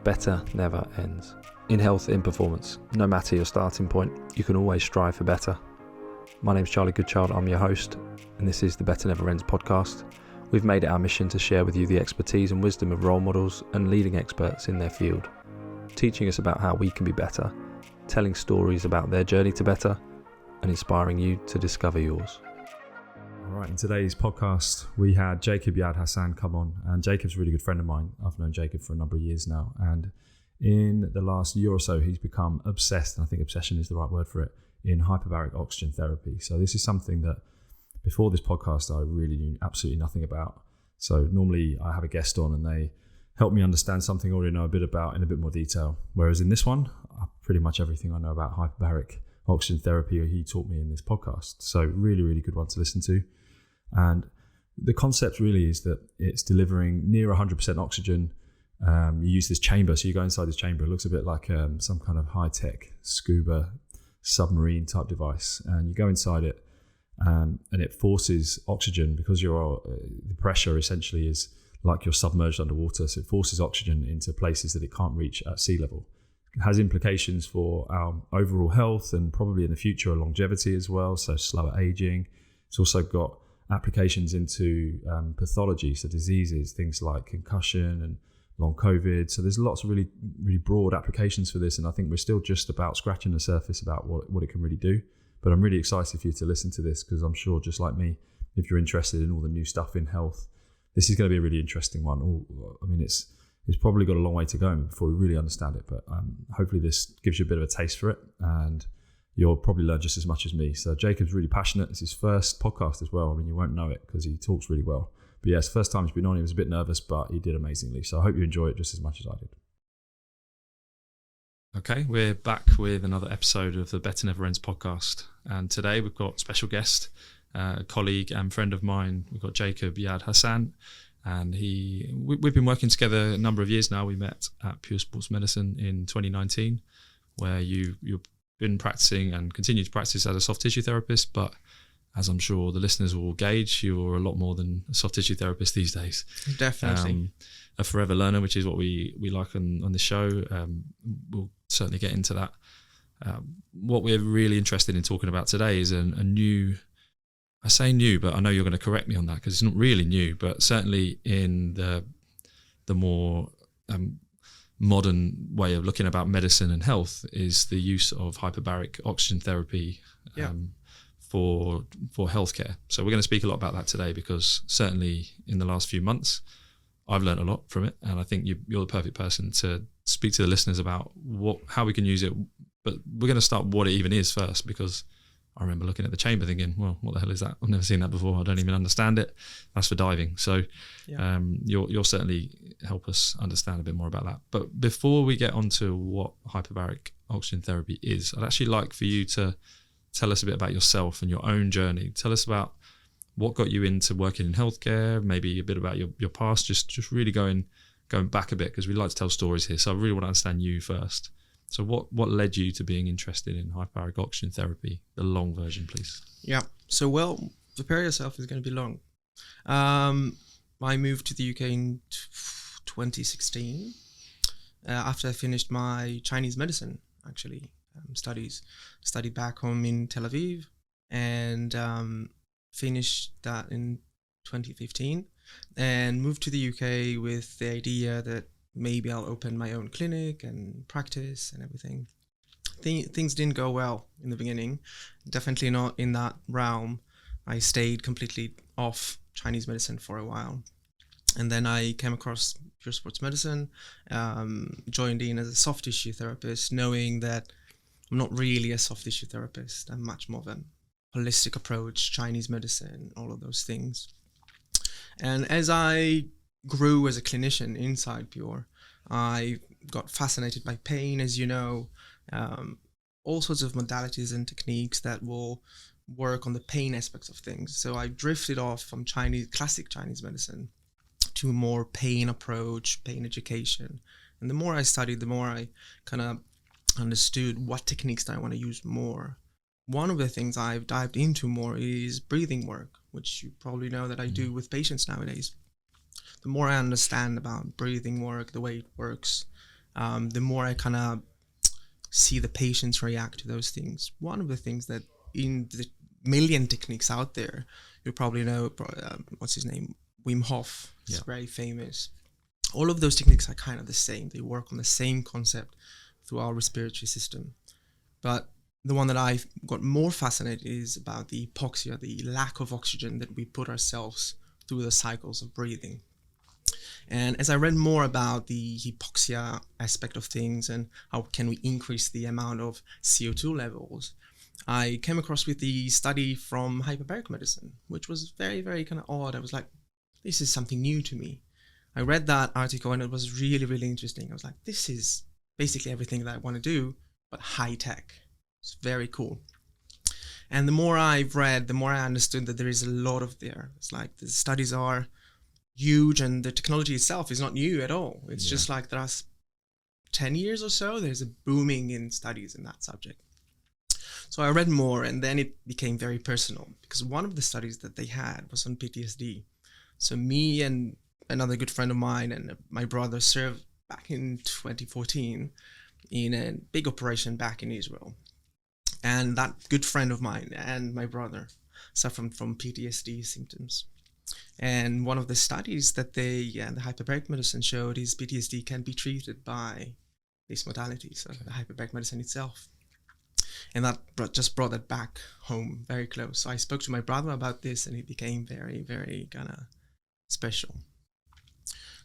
better never ends. In health, in performance, no matter your starting point, you can always strive for better. My name's Charlie Goodchild, I'm your host, and this is the Better Never Ends podcast. We've made it our mission to share with you the expertise and wisdom of role models and leading experts in their field, teaching us about how we can be better, telling stories about their journey to better, and inspiring you to discover yours. All right, in today's podcast, we had Jacob Yaad Hassan come on, and Jacob's a really good friend of mine. I've known Jacob for a number of years now, and in the last year or so, he's become obsessed, and I think obsession is the right word for it, in hyperbaric oxygen therapy. So this is something that before this podcast, I really knew absolutely nothing about. So normally I have a guest on and they help me understand something I already know a bit about in a bit more detail. Whereas in this one, pretty much everything I know about hyperbaric oxygen therapy, he taught me in this podcast. So really, really good one to listen to. And the concept really is that it's delivering near 100% oxygen. You use this chamber. So you go inside this chamber. It looks a bit like some kind of high-tech scuba submarine type device. And you go inside it and it forces oxygen because the pressure essentially is like you're submerged underwater. So it forces oxygen into places that it can't reach at sea level. It has implications for our overall health and probably in the future longevity as well. So slower aging. It's also got applications into pathology, so diseases, things like concussion and Long-Covid. So there's lots of really, really broad applications for this, and I think we're still just about scratching the surface about what it can really do. But I'm really excited for you to listen to this because I'm sure, just like me, if you're interested in all the new stuff in health, this is going to be a really interesting one. I mean, it's probably got a long way to go before we really understand it, but hopefully this gives you a bit of a taste for it, and you'll probably learn just as much as me. So Jacob's really passionate. It's his first podcast as well. I mean, you won't know it because he talks really well. But yes, first time he's been on, he was a bit nervous, but he did amazingly. So I hope you enjoy it just as much as I did. Okay, we're back with another episode of the Better Never Ends podcast. And today we've got a special guest, a colleague and friend of mine. We've got Jacob Yaad Hassan. And we've been working together a number of years now. We met at Pure Sports Medicine in 2019, where you've been practicing and continue to practice as a soft tissue therapist, but as I'm sure the listeners will gauge, you're a lot more than a soft tissue therapist these days. Definitely. A forever learner, which is what we like on the show. We'll certainly get into that. What we're really interested in talking about today is a new, I say new, but I know you're going to correct me on that because it's not really new, but certainly in the more modern way of looking about medicine and health is the use of hyperbaric oxygen therapy for healthcare. So we're going to speak a lot about that today because certainly in the last few months I've learned a lot from it, and I think you're the perfect person to speak to the listeners about how we can use it. But we're going to start what it even is first, because I remember looking at the chamber thinking, well, what the hell is that? I've never seen that before. I don't even understand it. That's for diving. So you'll certainly help us understand a bit more about that. But before we get on to what hyperbaric oxygen therapy is, I'd actually like for you to tell us a bit about yourself and your own journey. Tell us about what got you into working in healthcare, maybe a bit about your past, just really going back a bit, because we like to tell stories here. So I really want to understand you first. So what led you to being interested in hyperbaric oxygen therapy? The long version, please. Yeah. So, well, prepare yourself, is going to be long. I moved to the UK in 2016 after I finished my Chinese medicine, actually, studies. Studied back home in Tel Aviv and finished that in 2015 and moved to the UK with the idea that maybe I'll open my own clinic and practice and everything. Things didn't go well in the beginning, definitely not in that realm. I stayed completely off Chinese medicine for a while. And then I came across Pure Sports Medicine, joined in as a soft tissue therapist, knowing that I'm not really a soft tissue therapist. I'm much more of a holistic approach, Chinese medicine, all of those things. And as I grew as a clinician inside Pure, I got fascinated by pain, as you know, all sorts of modalities and techniques that will work on the pain aspects of things. So I drifted off from classic Chinese medicine to a more pain approach, pain education. And the more I studied, the more I kind of understood what techniques that I want to use more. One of the things I've dived into more is breathing work, which you probably know that I do with patients nowadays. The more I understand about breathing work, the way it works, the more I kind of see the patients react to those things. One of the things that in the million techniques out there, you probably know, what's his name? Wim Hof. It's very famous. All of those techniques are kind of the same. They work on the same concept through our respiratory system. But the one that I got more fascinated is about the hypoxia, the lack of oxygen that we put ourselves through the cycles of breathing. And as I read more about the hypoxia aspect of things and how can we increase the amount of CO2 levels, I came across with the study from hyperbaric medicine, which was very, very kind of odd. I was like, this is something new to me. I read that article and it was really, really interesting. I was like, this is basically everything that I want to do, but high tech. It's very cool. And the more I've read, the more I understood that there is a lot of there. It's like the studies are huge and the technology itself is not new at all. It's just like the last 10 years or so, there's a booming in studies in that subject. So I read more and then it became very personal because one of the studies that they had was on PTSD. So me and another good friend of mine and my brother served back in 2014 in a big operation back in Israel. And that good friend of mine and my brother suffered from PTSD symptoms. And one of the studies that the hyperbaric medicine showed is PTSD can be treated by this modality, so the hyperbaric medicine itself. And that just brought that back home very close. So I spoke to my brother about this and it became very, very kind of special.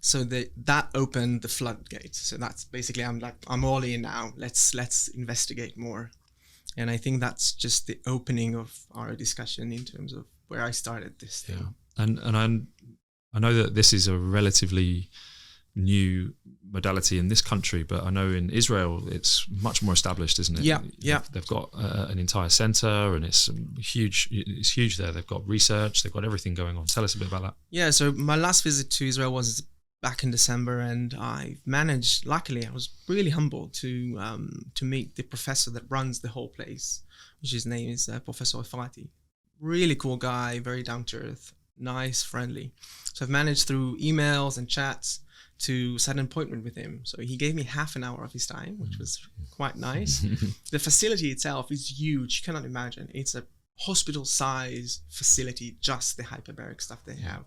So that opened the floodgates. So that's basically, I'm all in now. Let's investigate more. And I think that's just the opening of our discussion in terms of where I started this thing. Yeah. And I know that this is a relatively new modality in this country, but I know in Israel it's much more established, isn't it? Yeah. They've got an entire centre and it's huge. It's huge there. They've got research. They've got everything going on. Tell us a bit about that. Yeah. So my last visit to Israel was back in December, and I managed. Luckily, I was really humbled to meet the professor that runs the whole place, which his name is Professor Efrati. Really cool guy, very down to earth, nice, friendly. So I've managed through emails and chats to set an appointment with him. So he gave me half an hour of his time, which was quite nice. The facility itself is huge. You cannot imagine. It's a hospital-size facility, just the hyperbaric stuff they have.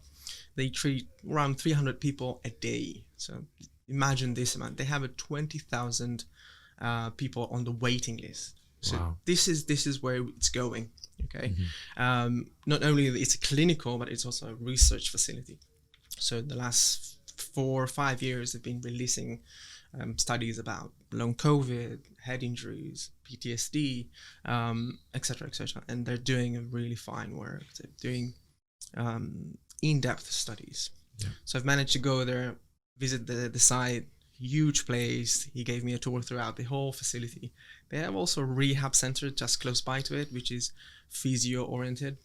They treat around 300 people a day. So imagine this amount. They have 20,000 people on the waiting list. So wow. This is where it's going. Okay. Not only it's a clinical, but it's also a research facility. So the last 4 or 5 years, they've been releasing studies about Long-Covid, head injuries, PTSD, etc., etc. And they're doing a really fine work. They're doing in-depth studies. Yeah. So I've managed to go there, visit the site, huge place. He gave me a tour throughout the whole facility. They have also a rehab center just close by to it, which is physio-oriented.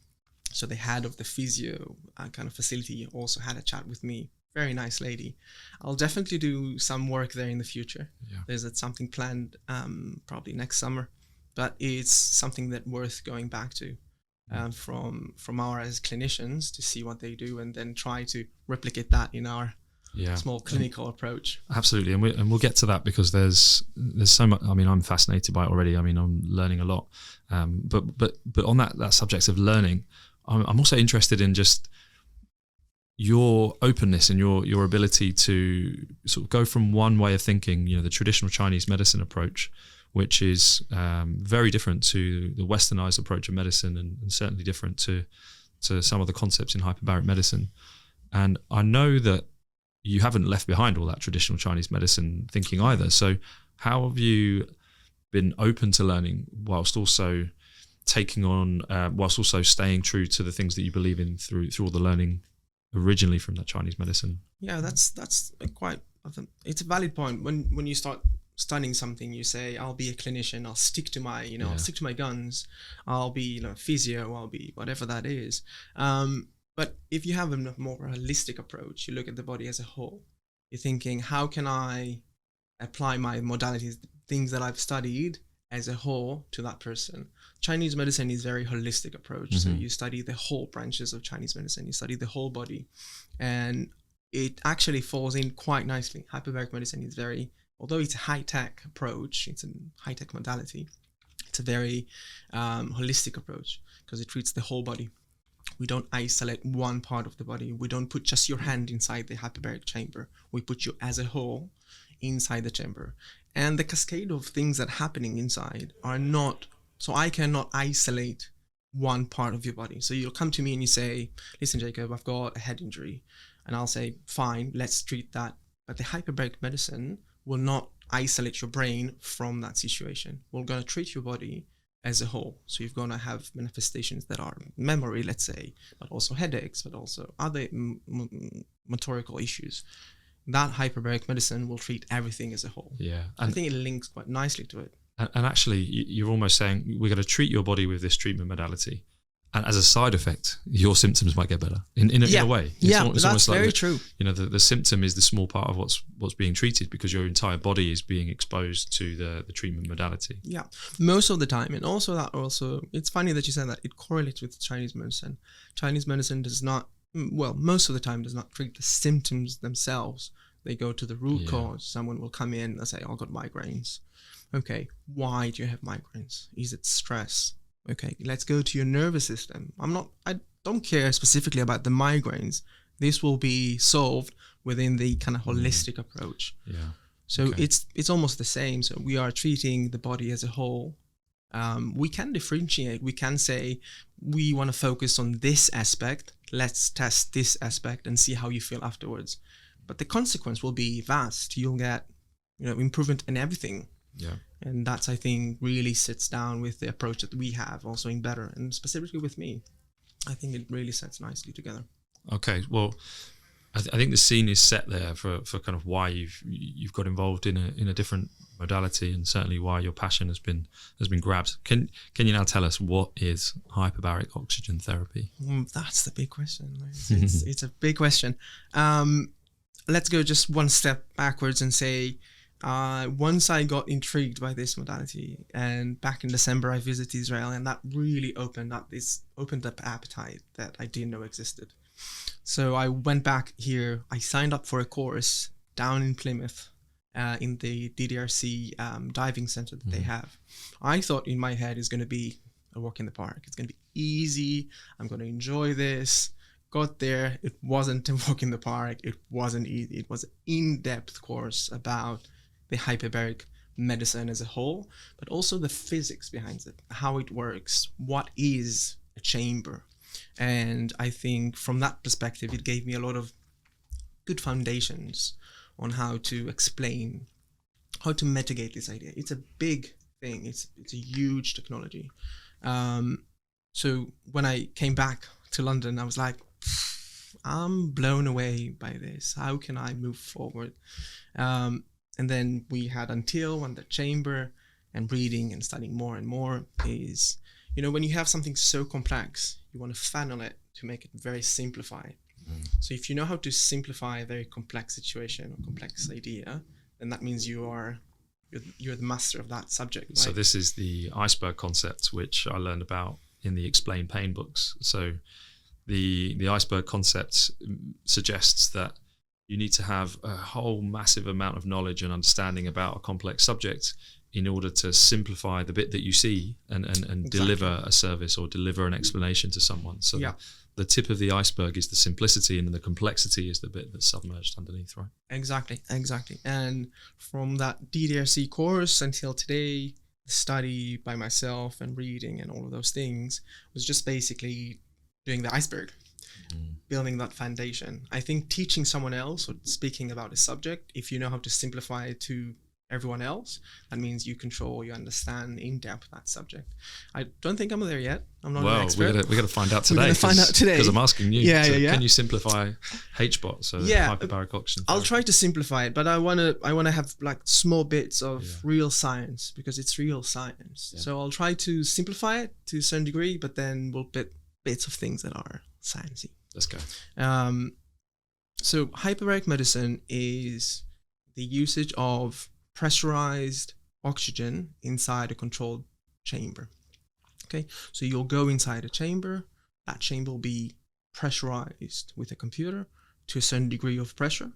So the head of the physio kind of facility also had a chat with me. Very nice lady. I'll definitely do some work there in the future. Yeah. There's something planned probably next summer, but it's something that worth going back to from our as clinicians to see what they do and then try to replicate that in our small clinical approach. Absolutely, and we'll get to that because there's so much. I mean, I'm fascinated by it already. I mean, I'm learning a lot. But on that subject of learning, I'm also interested in just your openness and your ability to sort of go from one way of thinking, the traditional Chinese medicine approach, which is very different to the westernized approach of medicine and certainly different to some of the concepts in hyperbaric medicine. And I know that you haven't left behind all that traditional Chinese medicine thinking either. So how have you been open to learning whilst also taking on, whilst also staying true to the things that you believe in through all the learning originally from that Chinese medicine? Yeah, that's quite. It's a valid point. When you start studying something, you say, "I'll be a clinician. I'll stick to my, I'll stick to my guns. I'll be, physio. I'll be whatever that is." But if you have a more holistic approach, you look at the body as a whole. You're thinking, how can I apply my modalities, things that I've studied as a whole to that person? Chinese medicine is a very holistic approach. So you study the whole branches of Chinese medicine. You study the whole body. And it actually falls in quite nicely. Hyperbaric medicine is very although it's a high-tech approach, it's a high-tech modality, it's a very holistic approach because it treats the whole body. We don't isolate one part of the body. We don't put just your hand inside the hyperbaric chamber. We put you as a whole inside the chamber. And the cascade of things that are happening inside are not, so I cannot isolate one part of your body. So you'll come to me and you say, listen, Jacob, I've got a head injury. And I'll say, fine, let's treat that. But the hyperbaric medicine will not isolate your brain from that situation. We're going to treat your body as a whole. So you're going to have manifestations that are memory, let's say, but also headaches, but also other motorical issues. That hyperbaric medicine will treat everything as a whole. Yeah. I think it links quite nicely to it. And actually, you're almost saying we're going to treat your body with this treatment modality. And as a side effect, your symptoms might get better in a way. It's that's very like true. You know, the symptom is the small part of what's being treated because your entire body is being exposed to the treatment modality. Yeah, most of the time. And also it's funny that you said that it correlates with Chinese medicine. Chinese medicine does not, well, most of the time does not treat the symptoms themselves. They go to the root cause. Someone will come in and say, I've got migraines. Okay, why do you have migraines? Is it stress? Okay, let's go to your nervous system. I don't care specifically about the migraines. This will be solved within the kind of holistic approach. Yeah. So it's almost the same. So we are treating the body as a whole. We can differentiate. We can say we want to focus on this aspect. Let's test this aspect and see how you feel afterwards. But the consequence will be vast. You'll get, improvement in everything. Yeah. And that's, I think, really sits down with the approach that we have also in Better, and specifically with me. I think it really sets nicely together. Okay, well, I think the scene is set there for kind of why you've got involved in a different modality, and certainly why your passion has been grabbed. Can you now tell us what is hyperbaric oxygen therapy? That's the big question. It's a big question. Let's go just one step backwards and say, once I got intrigued by this modality, and back in December I visited Israel, and that really opened up appetite that I didn't know existed. So I went back here. I signed up for a course down in Plymouth, in the DDRC diving center that they have. I thought in my head it's going to be a walk in the park. It's going to be easy. I'm going to enjoy this. Got there. It wasn't a walk in the park. It wasn't easy. It was an in-depth course about the hyperbaric medicine as a whole, but also the physics behind it, how it works, what is a chamber. And I think from that perspective, it gave me a lot of good foundations on how to explain, how to mitigate this idea. It's a big thing. It's a huge technology. So when I came back to London, I was like, I'm blown away by this. How can I move forward? And then we had Until and the chamber, and reading and studying more and more is, when you have something so complex, you want to funnel it to make it very simplified. So if you know how to simplify a very complex situation or complex idea, then that means you're the master of that subject. Right? So this is the iceberg concept, which I learned about in the Explain Pain books. So the iceberg concept suggests that you need to have a whole massive amount of knowledge and understanding about a complex subject in order to simplify the bit that you see and exactly. deliver a service or deliver an explanation to someone. So the tip of the iceberg is the simplicity, and then the complexity is the bit that's submerged underneath, right? Exactly. And from that DDRC course until today, the study by myself and reading and all of those things was just basically doing the iceberg. Building that foundation. I think teaching someone else or speaking about a subject, if you know how to simplify it to everyone else, that means you control, you understand in depth that subject. I don't think I'm there yet. I'm not an expert. We're going to find out today. We're going to find out today because I'm asking you. Can you simplify HBOT? So hyperbaric oxygen therapy. I'll try to simplify it, but I want to have like small bits of real science, because it's real science. Yeah. So I'll try to simplify it to a certain degree, but then we'll put bits of things that are sciencey. Let's go. So hyperbaric medicine is the usage of pressurized oxygen inside a controlled chamber. Okay, so you'll go inside a chamber. That chamber will be pressurized with a computer to a certain degree of pressure,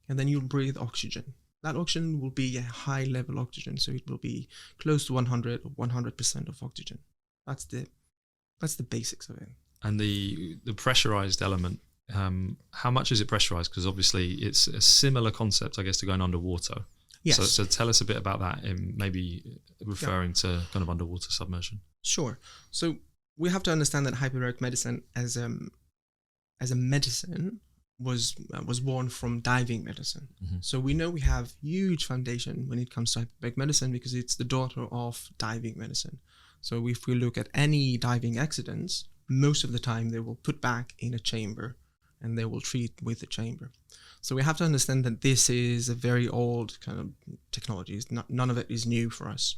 and then you'll breathe oxygen. that oxygen will be a high level oxygen. So it will be close to 100 or 100% of oxygen. That's the basics of it. And the pressurized element, how much is it pressurized? Because obviously it's a similar concept, I guess, to going underwater. Yes. So tell us a bit about that, maybe referring to kind of underwater submersion. Sure. So we have to understand that hyperbaric medicine as a medicine was born from diving medicine. Mm-hmm. So we know we have huge foundation when it comes to hyperbaric medicine because it's the daughter of diving medicine. So if we look at any diving accidents, most of the time they will put back in a chamber and they will treat with the chamber. So we have to understand that this is a very old kind of technology. None of it is new for us.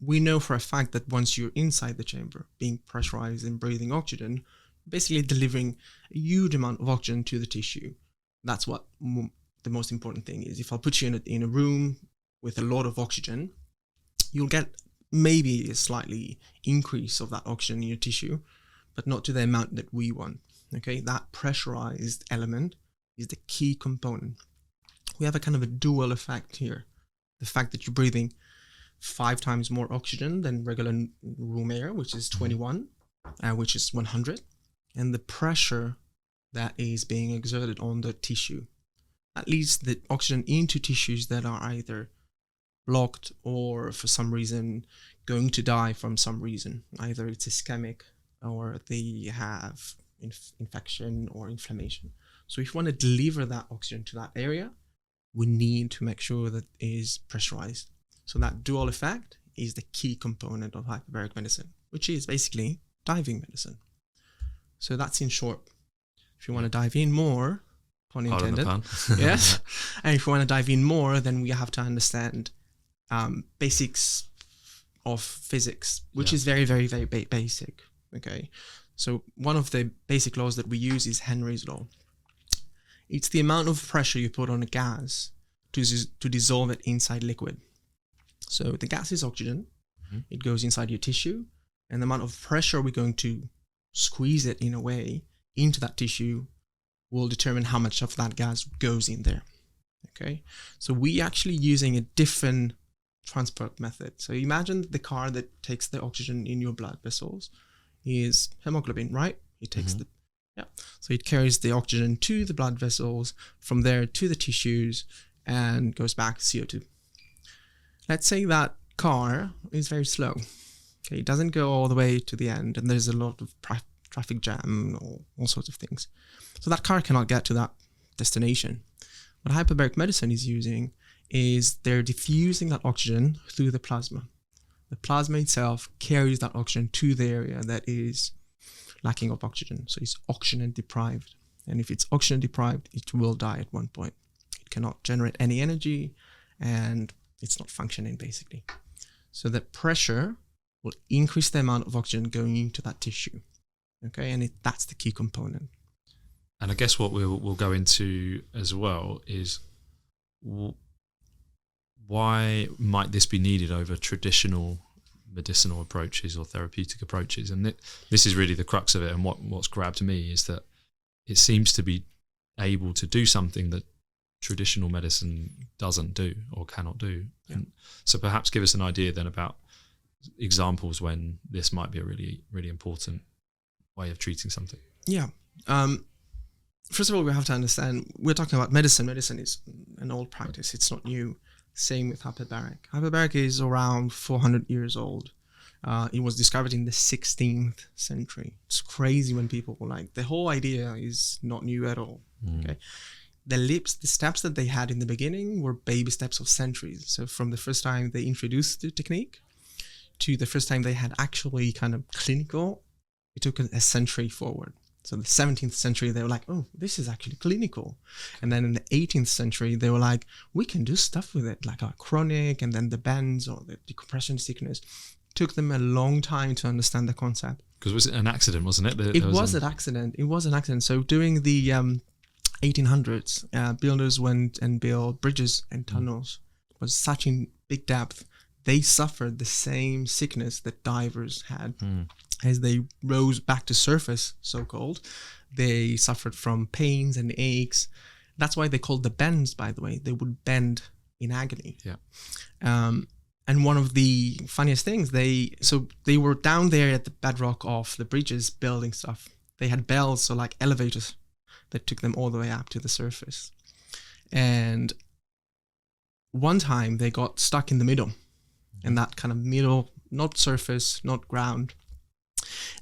We know for a fact that once you're inside the chamber, being pressurized and breathing oxygen, basically delivering a huge amount of oxygen to the tissue. That's what the most important thing is. If I put you in a room with a lot of oxygen, you'll get maybe a slightly increase of that oxygen in your tissue, but not to the amount that we want. Okay, that pressurized element is the key component. We have a kind of a dual effect here. The fact that you're breathing 5 times more oxygen than regular room air, which is 21, which is 100, and the pressure that is being exerted on the tissue. That leads the oxygen into tissues that are either blocked or for some reason going to die from some reason. Either it's ischemic or they have infection or inflammation. So if you want to deliver that oxygen to that area, we need to make sure that it is pressurized. So that dual effect is the key component of hyperbaric medicine, which is basically diving medicine. So that's in short. If you want to dive in more, pun intended, yes. And if you want to dive in more, then we have to understand basics of physics, which is very, very, very basic. Okay. So one of the basic laws that we use is Henry's law. It's the amount of pressure you put on a gas to dissolve it inside liquid. So the gas is oxygen. Mm-hmm. It goes inside your tissue, and the amount of pressure we're going to squeeze it in a way into that tissue will determine how much of that gas goes in there. Okay. So we actually using a different transport method. So imagine the car that takes the oxygen in your blood vessels is hemoglobin, right? It takes so it carries the oxygen to the blood vessels, from there to the tissues, and goes back CO2. Let's say that car is very slow. Okay, it doesn't go all the way to the end, and there's a lot of traffic jam or all sorts of things. So that car cannot get to that destination. What hyperbaric medicine is using is they're diffusing that oxygen through the plasma. The plasma itself carries that oxygen to the area that is lacking of oxygen. So it's oxygen deprived. And if it's oxygen deprived, it will die at one point. It cannot generate any energy and it's not functioning basically. So the pressure will increase the amount of oxygen going into that tissue. Okay, and that's the key component. And I guess what we'll go into as well is why might this be needed over traditional medicinal approaches or therapeutic approaches? And this is really the crux of it. And what's grabbed me is that it seems to be able to do something that traditional medicine doesn't do or cannot do. Yeah. And so perhaps give us an idea then about examples when this might be a really, really important way of treating something. Yeah. First of all, we have to understand, we're talking about medicine. Medicine is an old practice. It's not new. Same with hyperbaric. Hyperbaric is around 400 years old. It was discovered in the 16th century. It's crazy when people were like, the whole idea is not new at all. Okay. The steps that they had in the beginning were baby steps of centuries. So from the first time they introduced the technique to the first time they had actually kind of clinical, it took a century forward. So the 17th century, they were like, oh, this is actually clinical. And then in the 18th century, they were like, we can do stuff with it, like our chronic, and then the bends or the decompression sickness. It took them a long time to understand the concept. Because it was an accident, wasn't it? It was an accident. It was an accident. So during the 1800s, builders went and built bridges and tunnels. It was such in big depth. They suffered the same sickness that divers had. As they rose back to surface, so-called, they suffered from pains and aches. That's why they called the bends, by the way. They would bend in agony. Yeah. And one of the funniest things, they were down there at the bedrock of the bridges building stuff. They had bells, so like elevators, that took them all the way up to the surface. And one time they got stuck in the middle, in that kind of middle, not surface, not ground,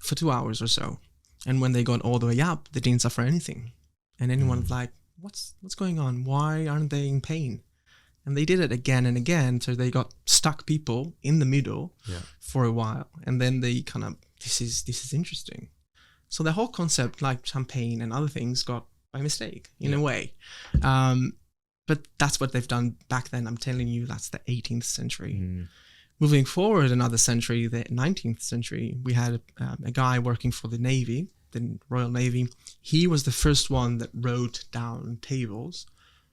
for 2 hours or so. And when they got all the way up, they didn't suffer anything. And anyone was like, what's going on? Why aren't they in pain? And they did it again and again. So they got stuck people in the middle for a while. And then they kind of, this is interesting. So the whole concept, like champagne and other things, got by mistake in a way. But that's what they've done back then. I'm telling you, that's the 18th century. Moving forward another century, the 19th century, we had a guy working for the Navy, the Royal Navy. He was the first one that wrote down tables,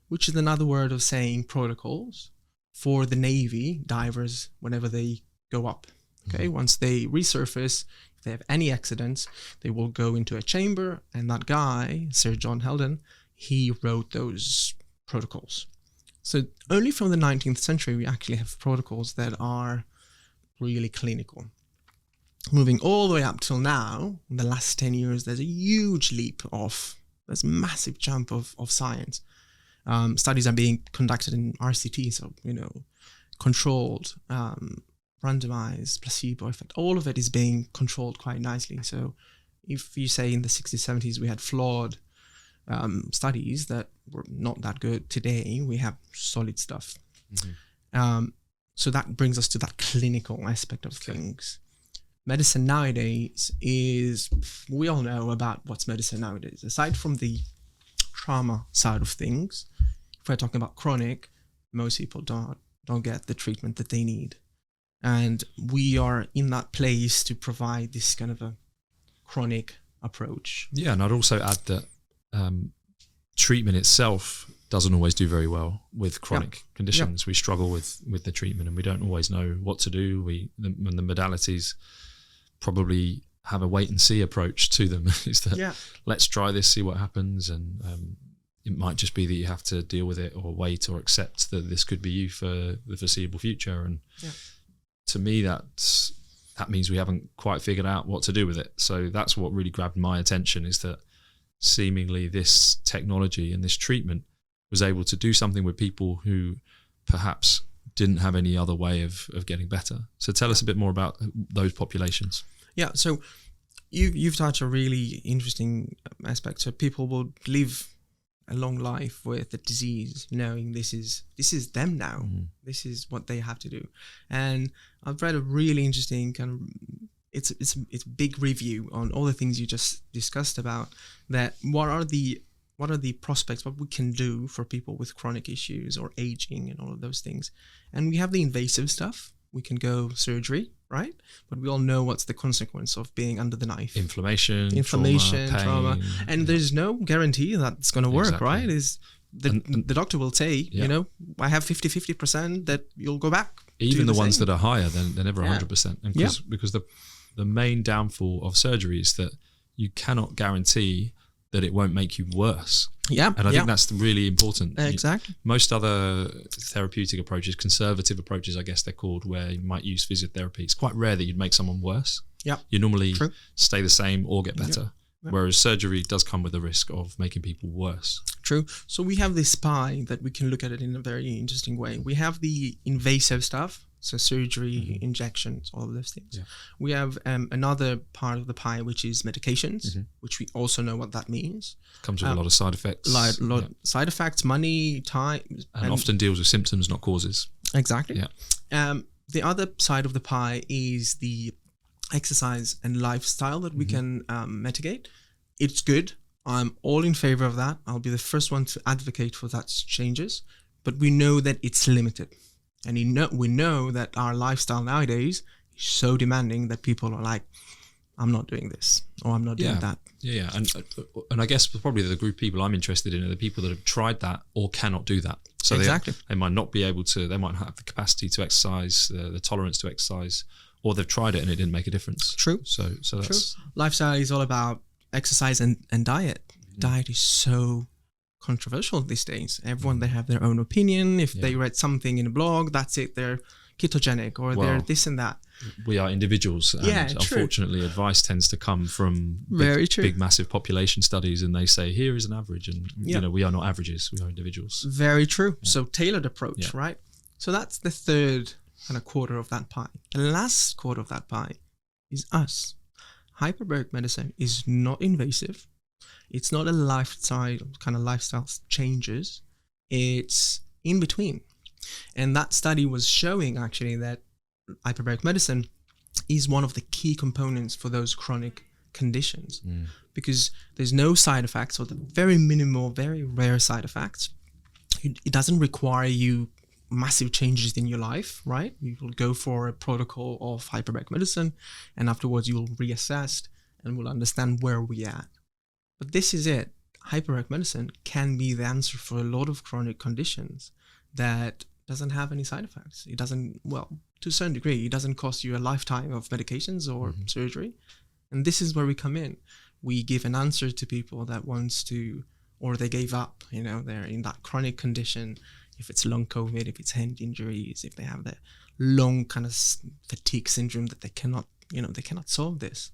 which is another word of saying protocols for the Navy divers whenever they go up. Okay, once they resurface, if they have any accidents, they will go into a chamber, and that guy, Sir John Heldon, he wrote those protocols. So only from the 19th century, we actually have protocols that are really clinical. Moving all the way up till now, in the last 10 years, there's a huge leap there's a massive jump of science. Studies are being conducted in RCT, so, controlled, randomized, placebo effect. All of it is being controlled quite nicely. So if you say in the 60s, 70s, we had flawed studies that were not that good, today we have solid stuff. So that brings us to that clinical aspect of things. Medicine nowadays we all know about what's medicine nowadays. Aside from the trauma side of things, if we're talking about chronic, most people don't get the treatment that they need. And we are in that place to provide this kind of a chronic approach. Yeah, and I'd also add that treatment itself doesn't always do very well with chronic conditions. We struggle with the treatment, and we don't always know what to do. The modalities probably have a wait and see approach to them. Is that let's try this, see what happens, and it might just be that you have to deal with it or wait or accept that this could be you for the foreseeable future. And to me, that means we haven't quite figured out what to do with it. So that's what really grabbed my attention, is that seemingly this technology and this treatment was able to do something with people who perhaps didn't have any other way of getting better. So tell us a bit more about those populations. Yeah, so you've touched a really interesting aspect. So people will live a long life with the disease, knowing this is them now. This is what they have to do. And I've read a really interesting kind of it's a big review on all the things you just discussed about, that what are the prospects, what we can do for people with chronic issues or aging and all of those things. And we have the invasive stuff. We can go surgery, right? But we all know what's the consequence of being under the knife. Inflammation, trauma. And there's no guarantee that it's going to work, right? The doctor will say, I have 50% that you'll go back. Even the ones that are higher, they're never 100%. And because the main downfall of surgery is that you cannot guarantee that it won't make you worse. And I think that's really important. Exactly. Most other therapeutic approaches, conservative approaches, I guess they're called, where you might use physiotherapy, it's quite rare that you'd make someone worse. You normally stay the same or get better. Whereas surgery does come with the risk of making people worse. True. So we have this pie that we can look at it in a very interesting way. We have the invasive stuff, so surgery, injections, all of those things. We have another part of the pie, which is medications, which we also know what that means. Comes with a lot of side effects. Side effects, money, time. And often deals with symptoms, not causes. Exactly. The other side of the pie is the exercise and lifestyle that we can mitigate. It's good. I'm all in favor of that. I'll be the first one to advocate for that changes, but we know that it's limited. And we know that our lifestyle nowadays is so demanding that people are like, I'm not doing this, or I'm not doing that. And I guess probably the group of people I'm interested in are the people that have tried that or cannot do that. So they might not be able to, they might not have the capacity to exercise, the tolerance to exercise, or they've tried it and it didn't make a difference. True. So that's... Lifestyle is all about exercise and diet. Diet is so controversial these days. Everyone, they have their own opinion. If they read something in a blog, that's it. They're ketogenic or they're this and that. We are individuals, and unfortunately advice tends to come from big massive population studies, and they say here is an average, and we are not averages, we are individuals. Very true. So tailored approach, right? So that's the third kind of quarter of that pie. The last quarter of that pie is us. Hyperbaric medicine is not invasive. It's not a lifestyle changes. It's in between. And that study was showing actually that hyperbaric medicine is one of the key components for those chronic conditions, because there's no side effects, or the very minimal, very rare side effects. It doesn't require you massive changes in your life, right? You will go for a protocol of hyperbaric medicine, and afterwards you will reassess and will understand where we're at. But this is it. Hyperbaric medicine can be the answer for a lot of chronic conditions that doesn't have any side effects. It doesn't, to a certain degree, it doesn't cost you a lifetime of medications or surgery. And this is where we come in. We give an answer to people that wants to, or they gave up, they're in that chronic condition. If it's Long-Covid, if it's hand injuries, if they have the long kind of fatigue syndrome that they cannot solve this.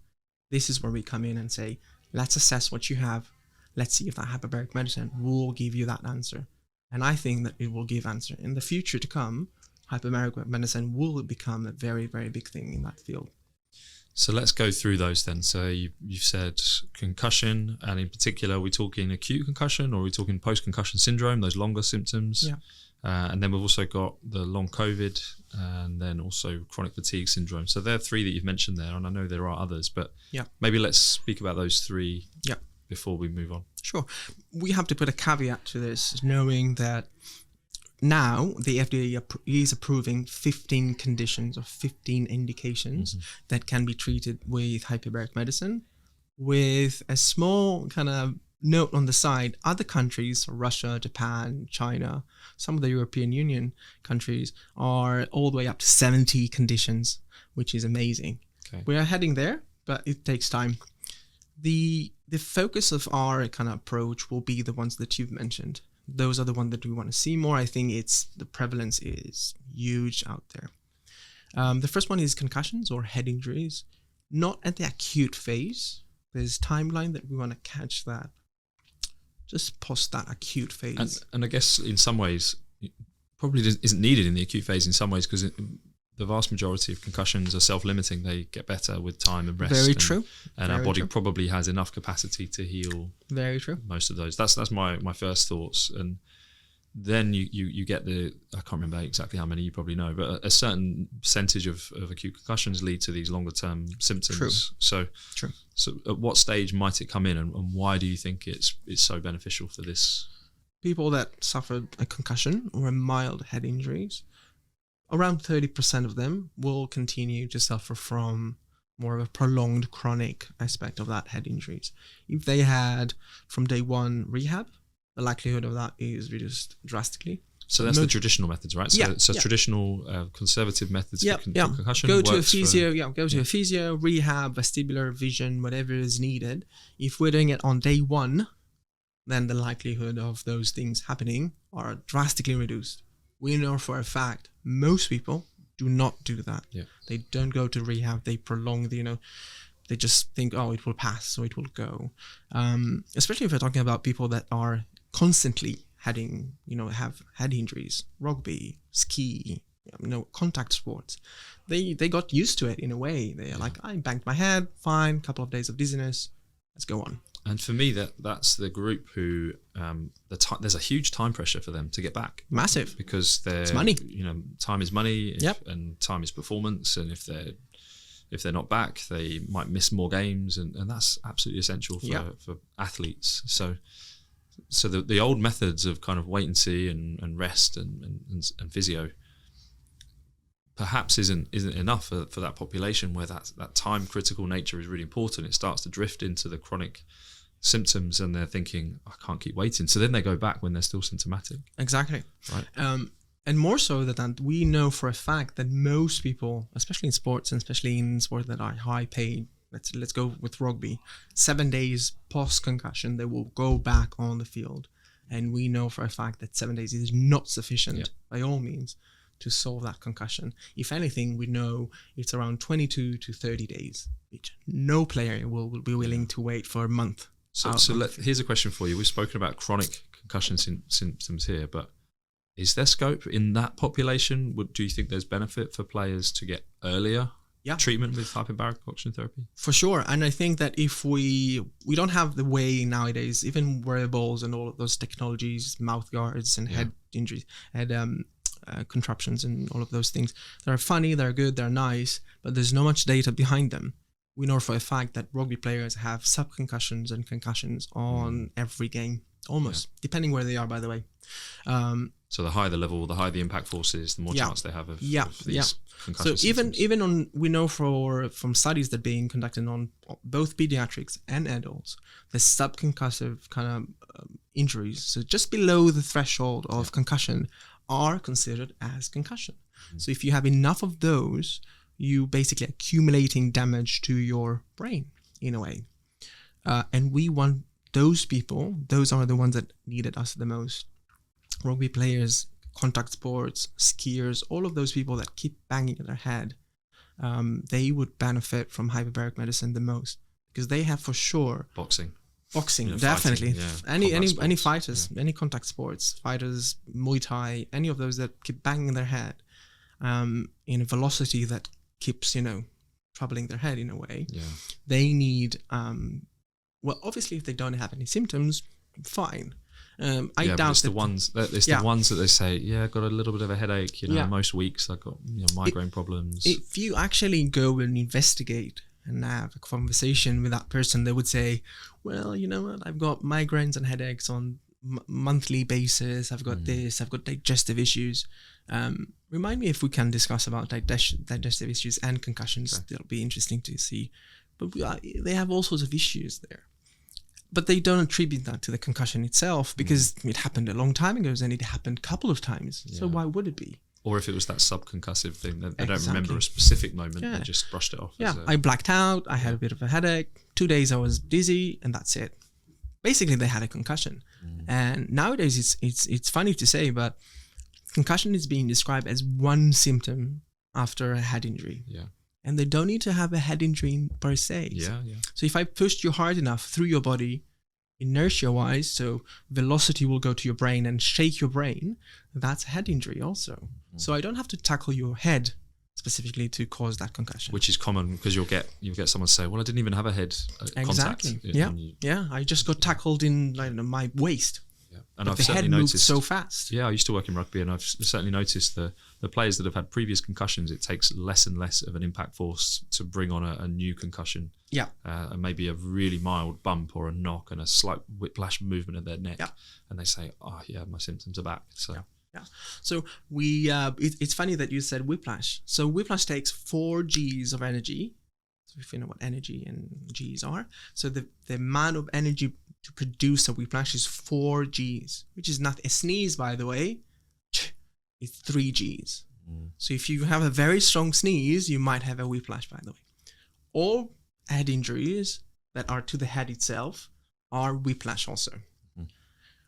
This is where we come in and say, let's assess what you have. Let's see if that hyperbaric medicine will give you that answer. And I think that it will give answer. In the future to come, hyperbaric medicine will become a very, very big thing in that field. So let's go through those then. So you've said concussion, and in particular, are we talking acute concussion, or are we talking post-concussion syndrome, those longer symptoms? Yeah. And then we've also got the Long-Covid, and then also chronic fatigue syndrome. So there are three that you've mentioned there, and I know there are others, but maybe let's speak about those three before we move on. Sure. We have to put a caveat to this, knowing that now the FDA is approving 15 conditions or 15 indications that can be treated with hyperbaric medicine, with a small kind of note on the side. Other countries, Russia, Japan, China, some of the European Union countries are all the way up to 70 conditions, which is amazing. Okay. We are heading there, but it takes time. The focus of our kind of approach will be the ones that you've mentioned. Those are the ones that we want to see more. I think the prevalence is huge out there. The first one is concussions or head injuries, not at the acute phase. There's timeline that we want to catch that just post that acute phase. And I guess in some ways, it probably isn't needed in the acute phase in some ways, because the vast majority of concussions are self-limiting. They get better with time and rest. Very true. And our body probably has enough capacity to heal. Very true. Most of those. That's my first thoughts. And then you get I can't remember exactly how many you probably know, but a certain percentage of acute concussions lead to these longer term symptoms. True. So at what stage might it come in, and why do you think it's so beneficial for this? People that suffered a concussion or a mild head injuries, around 30% of them will continue to suffer from more of a prolonged chronic aspect of that head injuries. If they had from day one rehab, the likelihood of that is reduced drastically. So that's the traditional methods, right? So traditional conservative methods for concussion. Go to a physio, rehab, vestibular, vision, whatever is needed. If we're doing it on day one, then the likelihood of those things happening are drastically reduced. We know for a fact most people do not do that. Yeah. They don't go to rehab. They prolong they just think, it will pass, so it will go. Especially if we're talking about people that are constantly have head injuries, rugby, ski, contact sports. They got used to it in a way. They're like, I banged my head, fine, couple of days of dizziness, let's go on. And for me, that's the group who there's a huge time pressure for them to get back. Massive, because it's money. Time is money, and time is performance. And if they're not back, they might miss more games, and that's absolutely essential for athletes. So the old methods of kind of wait and see and rest and physio perhaps isn't enough for that population where that time critical nature is really important. It starts to drift into the chronic symptoms, and they're thinking, I can't keep waiting. So then they go back when they're still symptomatic. Exactly. Right. And more so than that, we know for a fact that most people, especially in sports and especially in sports that are high paid, let's go with rugby, 7 days post concussion, they will go back on the field. And we know for a fact that 7 days is not sufficient by all means to solve that concussion. If anything, we know it's around 22 to 30 days, which no player will be willing to wait for a month. Here's a question for you. We've spoken about chronic concussion symptoms here, but is there scope in that population? Do you think there's benefit for players to get earlier treatment with hyperbaric oxygen therapy? For sure. And I think that if we don't have the way nowadays, even wearables and all of those technologies, mouth guards and head injuries, contraptions and all of those things, they're funny, they're good, they're nice, but there's not much data behind them. We know for a fact that rugby players have subconcussions and concussions on every game, almost, depending where they are, by the way. So the higher the level, the higher the impact forces, the more chance they have of these concussion symptoms. even we know from studies that are being conducted on both pediatrics and adults, the subconcussive kind of injuries, so just below the threshold of concussion, are considered as concussion. So if you have enough of those, you basically accumulating damage to your brain in a way. And we want those people, those are the ones that needed us the most. Rugby players, contact sports, skiers, all of those people that keep banging their head, they would benefit from hyperbaric medicine the most, because they have for sure boxing, definitely. Fighting, any fighters, any contact sports, fighters, Muay Thai, any of those that keep banging their head in a velocity that keeps, troubling their head in a way. They need, obviously if they don't have any symptoms, fine. I doubt it's the ones that they say, I got a little bit of a headache, most weeks I've got migraine problems. If you actually go and investigate and have a conversation with that person, they would say, well, you know what, I've got migraines and headaches on monthly basis, I've got this, I've got digestive issues. Remind me if we can discuss about digestive issues and concussions. That'll be interesting to see. But they have all sorts of issues there. But they don't attribute that to the concussion itself, because it happened a long time ago and it happened a couple of times. So why would it be? Or if it was that subconcussive thing, they don't remember a specific moment, they just brushed it off. I blacked out, I had a bit of a headache, 2 days I was dizzy, and that's it. Basically, they had a concussion. And nowadays, it's funny to say, but concussion is being described as one symptom after a head injury. And they don't need to have a head injury per se. So if I pushed you hard enough through your body, inertia-wise, so velocity will go to your brain and shake your brain, that's a head injury also. So I don't have to tackle your head specifically to cause that concussion. Which is common, because you'll get someone say, well, I didn't even have a head contact. I just got tackled in my waist. And I've certainly noticed so fast. I used to work in rugby, and I've certainly noticed the players that have had previous concussions, it takes less and less of an impact force to bring on a new concussion. And maybe a really mild bump or a knock and a slight whiplash movement of their neck. And they say, my symptoms are back. So it's funny that you said whiplash. So whiplash takes 4 Gs of energy. So if you know what energy and Gs are. So the amount of energy to produce a whiplash is 4 Gs, which is not a sneeze, by the way. It's 3 Gs. So if you have a very strong sneeze, you might have a whiplash, by the way. All head injuries that are to the head itself are whiplash also.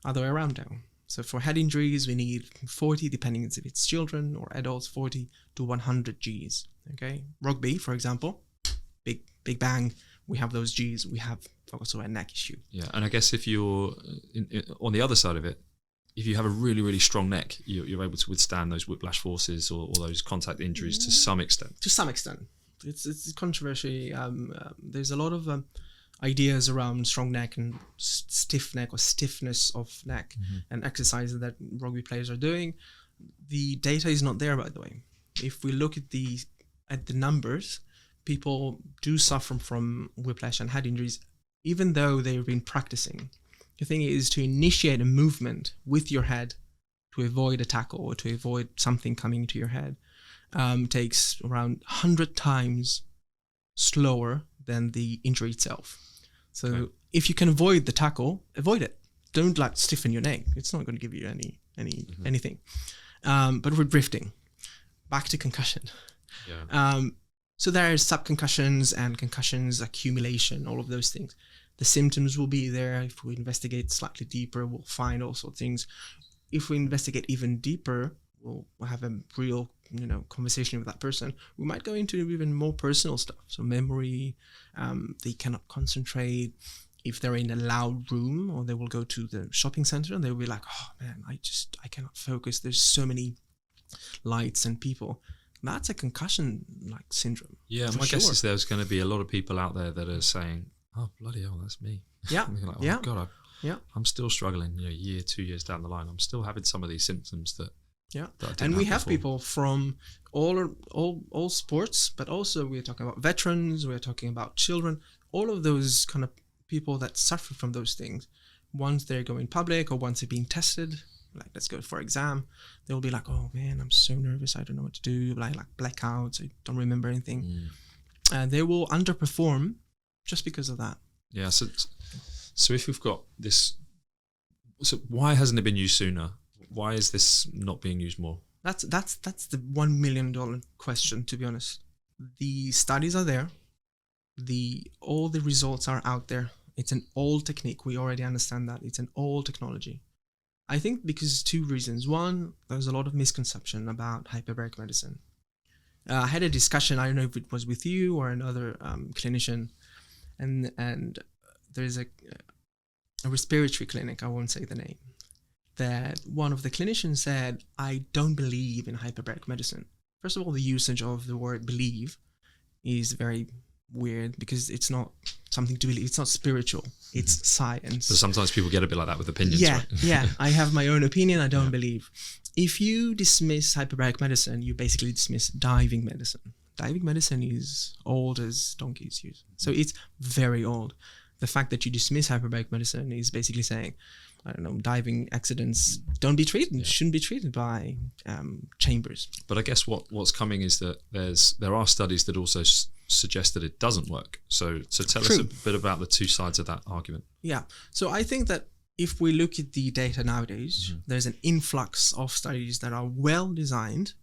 Other way around now. So for head injuries, we need 40, depending if it's children or adults, 40 to 100 Gs. Okay, rugby, for example, big bang, we have those Gs. We have also a neck issue. And I guess if you're on the other side of it, if you have a really, really strong neck, you're able to withstand those whiplash forces or those contact injuries to some extent. To some extent. It's controversial. There's a lot of ideas around strong neck and stiff neck or stiffness of neck and exercises that rugby players are doing. The data is not there, by the way. If we look at the numbers, people do suffer from whiplash and head injuries, even though they've been practicing. The thing is to initiate a movement with your head to avoid a tackle or to avoid something coming to your head takes around 100 times slower than the injury itself. So if you can avoid the tackle, avoid it. Don't stiffen your neck. It's not going to give you anything. But we're drifting. Back to concussion. So there are subconcussions and concussions accumulation, all of those things. The symptoms will be there. If we investigate slightly deeper, we'll find all sorts of things. If we investigate even deeper, we'll have a real, conversation with that person. We might go into even more personal stuff. So memory, they cannot concentrate. If they're in a loud room, or they will go to the shopping center and they'll be like, oh man, I cannot focus. There's so many lights and people. That's a concussion like syndrome. Yeah, my guess is there's going to be a lot of people out there that are saying, oh, bloody hell, that's me. Yeah. Like, oh, yeah. God, I'm still struggling, a year, 2 years down the line. I'm still having some of these symptoms that and we have people from all sports, but also we're talking about veterans, we're talking about children, all of those kind of people that suffer from those things. Once they're going public or once they're being tested, like let's go for exam, they'll be like, oh man, I'm so nervous, I don't know what to do, like blackouts, I don't remember anything. And they will underperform just because of that. Yeah, so if we've got this, so why hasn't it been used sooner? Why is this not being used more? That's the $1 million question, to be honest. The studies are there. All the results are out there. It's an old technique. We already understand that. It's an old technology. I think because 2 reasons. One, there's a lot of misconception about hyperbaric medicine. I had a discussion, I don't know if it was with you or another clinician, and there's a respiratory clinic, I won't say the name, that one of the clinicians said, I don't believe in hyperbaric medicine. First of all, the usage of the word believe is very weird because it's not something to believe. It's not spiritual. It's science. But sometimes people get a bit like that with opinions, yeah, right? Yeah. I have my own opinion. I don't believe. If you dismiss hyperbaric medicine, you basically dismiss diving medicine. Diving medicine is old as donkeys use. So it's very old. The fact that you dismiss hyperbaric medicine is basically saying, I don't know, diving accidents don't be treated, shouldn't be treated by chambers. But I guess what's coming is that there are studies that also suggest that it doesn't work. So tell us a bit about the 2 sides of that argument. Yeah. So I think that if we look at the data nowadays, there's an influx of studies that are well designed,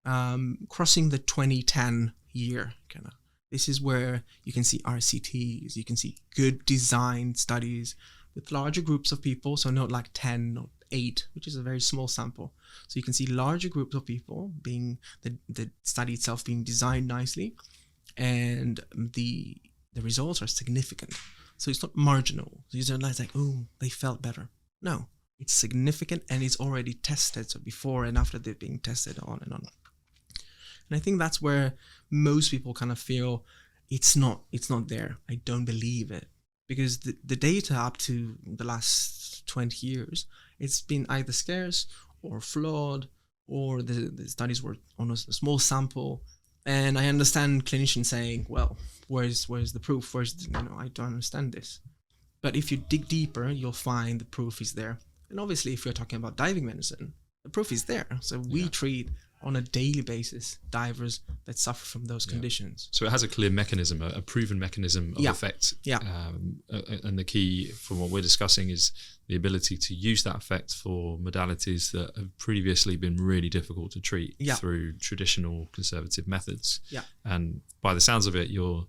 crossing the 2010 year kind of. This is where you can see RCTs, you can see good designed studies with larger groups of people, so not like 10 or 8, which is a very small sample. So you can see larger groups of people being the study itself being designed nicely, and the results are significant. So it's not marginal. These are not like, oh, they felt better. No, it's significant and it's already tested. So before and after they're being tested, on and on. And I think that's where most people kind of feel it's not there. I don't believe it. Because the data up to the last 20 years, it's been either scarce or flawed, or the studies were on a small sample. And I understand clinicians saying, well, where's the proof? I don't understand this. But if you dig deeper, you'll find the proof is there. And obviously, if we're talking about diving medicine, the proof is there. So we treat on a daily basis divers that suffer from those conditions. So it has a clear mechanism, a proven mechanism of effect. Yeah. And the key from what we're discussing is the ability to use that effect for modalities that have previously been really difficult to treat through traditional conservative methods. Yeah. And by the sounds of it, you're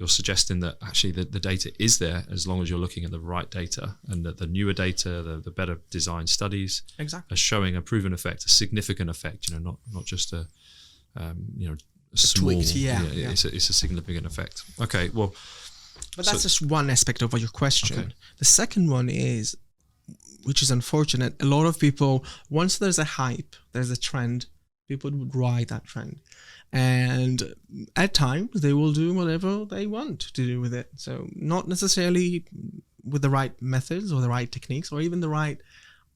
suggesting that actually the data is there as long as you're looking at the right data, and that the newer data, the better designed studies are showing a proven effect, a significant effect, not just a small, tweaked, it's a significant effect. Okay, well. But that's just one aspect of your question. Okay. The second one is, which is unfortunate, a lot of people, once there's a hype, there's a trend, people would ride that trend. And at times they will do whatever they want to do with it. So not necessarily with the right methods or the right techniques or even the right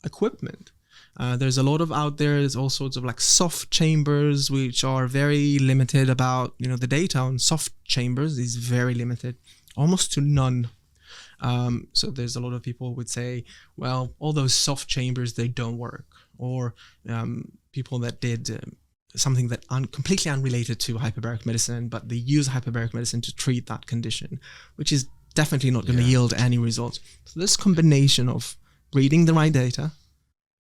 equipment. There's a lot of out there, there's all sorts of like soft chambers, which are very limited about, the data on soft chambers is very limited, almost to none. So there's a lot of people would say, well, all those soft chambers, they don't work. Or people that did something that completely unrelated to hyperbaric medicine, but they use hyperbaric medicine to treat that condition, which is definitely not going to yield any results. So this combination of reading the right data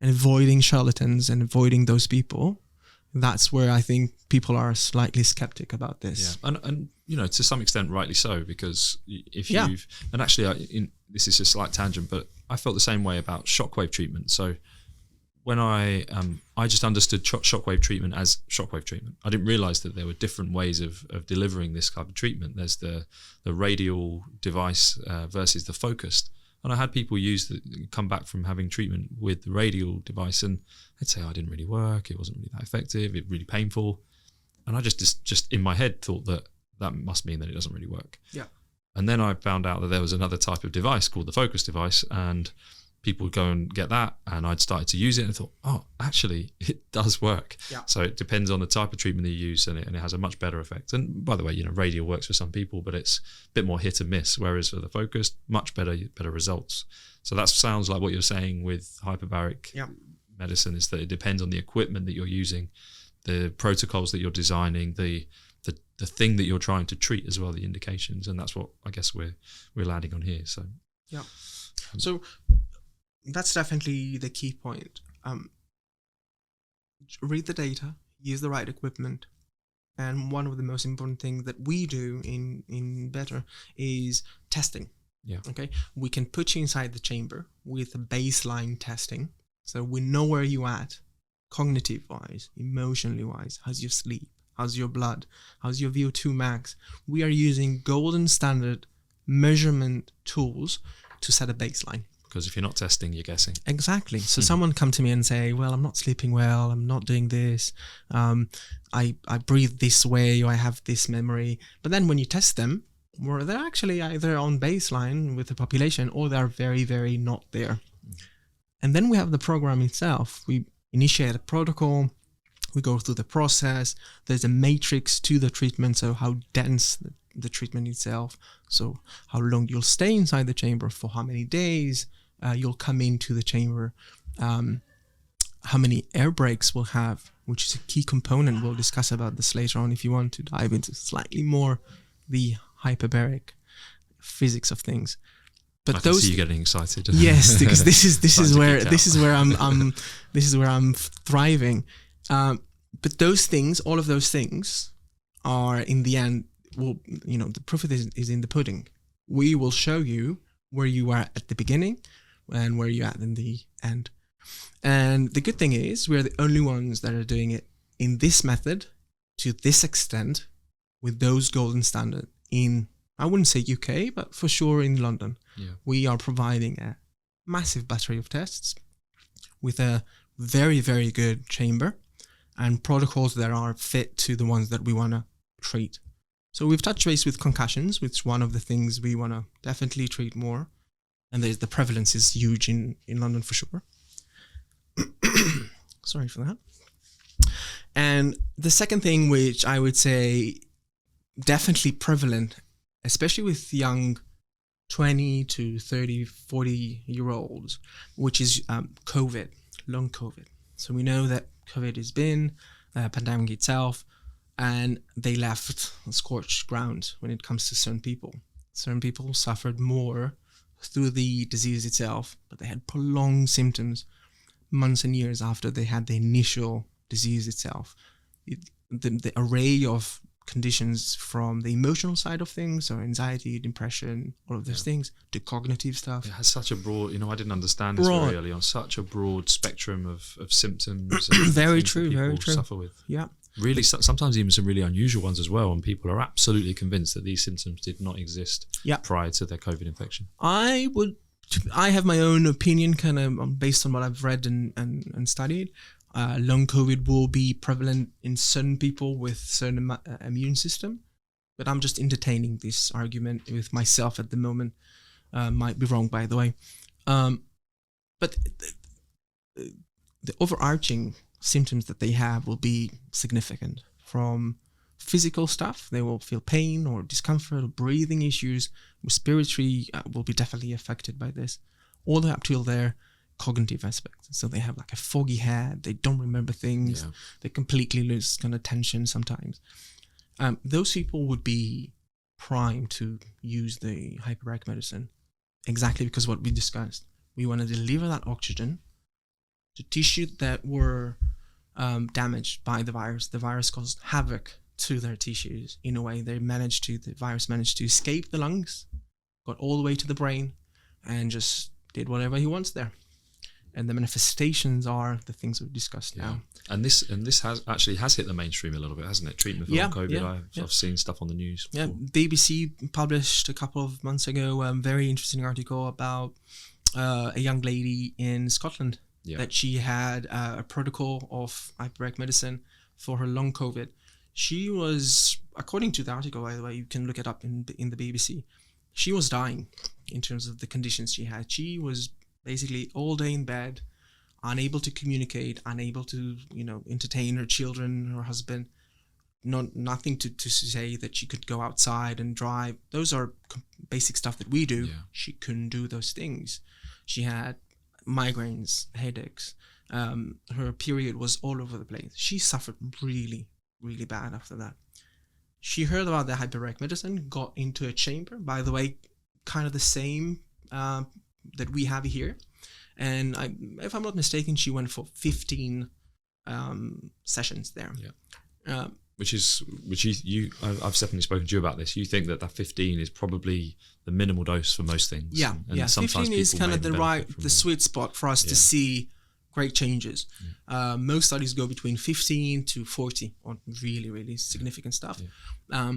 and avoiding charlatans and avoiding those people That's where I think people are slightly skeptic about this. Yeah, and to some extent, rightly so, because if Yeah. you've and actually, this is a slight tangent, but I felt the same way about shockwave treatment. So when I just understood shockwave treatment as shockwave treatment. I didn't realize that there were different ways of delivering this type of treatment. There's the radial device versus the focused. And I had people come back from having treatment with the radial device, and they'd say, it didn't really work, it wasn't really that effective, it was really painful. And I just in my head thought that must mean that it doesn't really work. Yeah. And then I found out that there was another type of device called the focus device, and people would go and get that, and I'd started to use it and thought, actually it does work. Yeah. So it depends on the type of treatment that you use, and it has a much better effect. And by the way, radial works for some people, but it's a bit more hit and miss, whereas for the focused, much better results. So that sounds like what you're saying with hyperbaric medicine, is that it depends on the equipment that you're using, the protocols that you're designing, the thing that you're trying to treat as well, the indications, and that's what I guess we're landing on here. So so that's definitely the key point. Read the data, use the right equipment, and one of the most important things that we do in Better is testing. Yeah. Okay. We can put you inside the chamber with a baseline testing, so we know where you're at, cognitive wise, emotionally wise. How's your sleep? How's your blood? How's your VO2 max? We are using golden standard measurement tools to set a baseline. Because if you're not testing, you're guessing. Exactly. So someone come to me and say, well, I'm not sleeping well, I'm not doing this, I breathe this way, or I have this memory. But then when you test them, well, they're actually either on baseline with the population, or they're very, very not there. And then we have the program itself. We initiate a protocol, we go through the process, there's a matrix to the treatment, so how dense the treatment itself, so how long you'll stay inside the chamber, for how many days you'll come into the chamber, how many air breaks we'll have, which is a key component. We'll discuss about this later on if you want to dive into slightly more the hyperbaric physics of things. But I can see you getting excited. Yes, because this is where I'm thriving. But those things, all of those things, are in the end, the proof is in the pudding. We will show you where you are at the beginning and where you're at in the end. And the good thing is, we're the only ones that are doing it in this method, to this extent, with those golden standard in, I wouldn't say UK, but for sure in London. Yeah. We are providing a massive battery of tests with a very, very good chamber and protocols that are fit to the ones that we want to treat. So we've touched base with concussions, which is one of the things we want to definitely treat more. And the prevalence is huge in London for sure. Sorry for that. And the second thing, which I would say definitely prevalent, especially with young 20 to 30, 40-year-olds, which is COVID, long COVID. So we know that COVID has been a pandemic itself, and they left a scorched ground when it comes to certain people. Certain people suffered more through the disease itself, but they had prolonged symptoms months and years after they had the initial disease itself. The array of conditions, from the emotional side of things, so anxiety, depression, all of those things, to cognitive stuff. It has such a broad, I didn't understand this very early on, such a broad spectrum of symptoms. And Very things true, that people very true. suffer with. Yeah. Really, sometimes even some really unusual ones as well, and people are absolutely convinced that these symptoms did not exist prior to their COVID infection. I have my own opinion, kind of based on what I've read and studied. Long COVID will be prevalent in certain people with certain immune system, but I'm just entertaining this argument with myself at the moment. Might be wrong, by the way. But the overarching symptoms that they have will be significant. From physical stuff, they will feel pain or discomfort or breathing issues. Respiratory will be definitely affected by this, all the way up till their cognitive aspects. So they have like a foggy head, they don't remember things, they completely lose kind of attention sometimes. Those people would be primed to use the hyperbaric medicine, exactly because what we discussed. We want to deliver that oxygen to tissue that were damaged by the virus. The virus caused havoc to their tissues in a way. The virus managed to escape the lungs, got all the way to the brain, and just did whatever he wants there. And the manifestations are the things we've discussed now. And this has hit the mainstream a little bit, hasn't it? Treatment for long COVID. I've seen stuff on the news before. BBC published a couple of months ago a very interesting article about a young lady in Scotland that she had a protocol of hyperbaric medicine for her long COVID. She was, according to the article, by the way, you can look it up in the BBC, she was dying in terms of the conditions she had. She was basically all day in bed, unable to communicate, unable to, entertain her children, her husband, nothing to say that she could go outside and drive. Those are basic stuff that we do. Yeah. She couldn't do those things. She had migraines, headaches. Her period was all over the place. She suffered really, really bad after that. She heard about the hyperbaric medicine, got into a chamber, by the way, kind of the same that we have here. And if I'm not mistaken, she went for 15 sessions there. Yeah. I've definitely spoken to you about this. You think that 15 is probably the minimal dose for most things. Yeah. And 15 is kind of the sweet spot for us to see great changes. Yeah. Most studies go between 15 to 40 on really, really significant stuff. Yeah.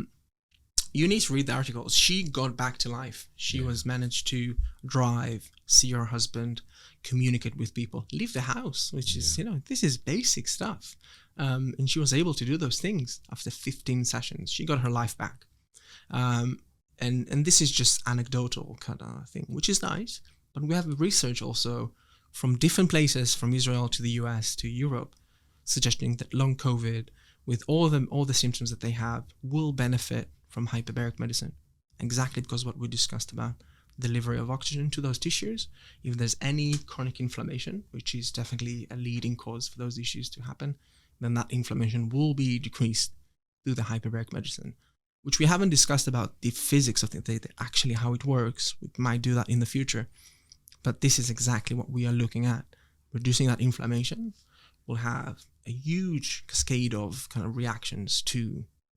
You need to read the articles. She got back to life. She was managed to drive, see her husband, communicate with people, leave the house, which is, this is basic stuff. And she was able to do those things after 15 sessions. She got her life back. And this is just anecdotal kind of thing, which is nice. But we have research also from different places, from Israel to the US to Europe, suggesting that long COVID, with all the symptoms that they have, will benefit from hyperbaric medicine, exactly because what we discussed about delivery of oxygen to those tissues. If there's any chronic inflammation, which is definitely a leading cause for those issues to happen, then that inflammation will be decreased through the hyperbaric medicine, which we haven't discussed about the physics of actually how it works. We might do that in the future, but this is exactly what we are looking at. Reducing that inflammation will have a huge cascade of kind of reactions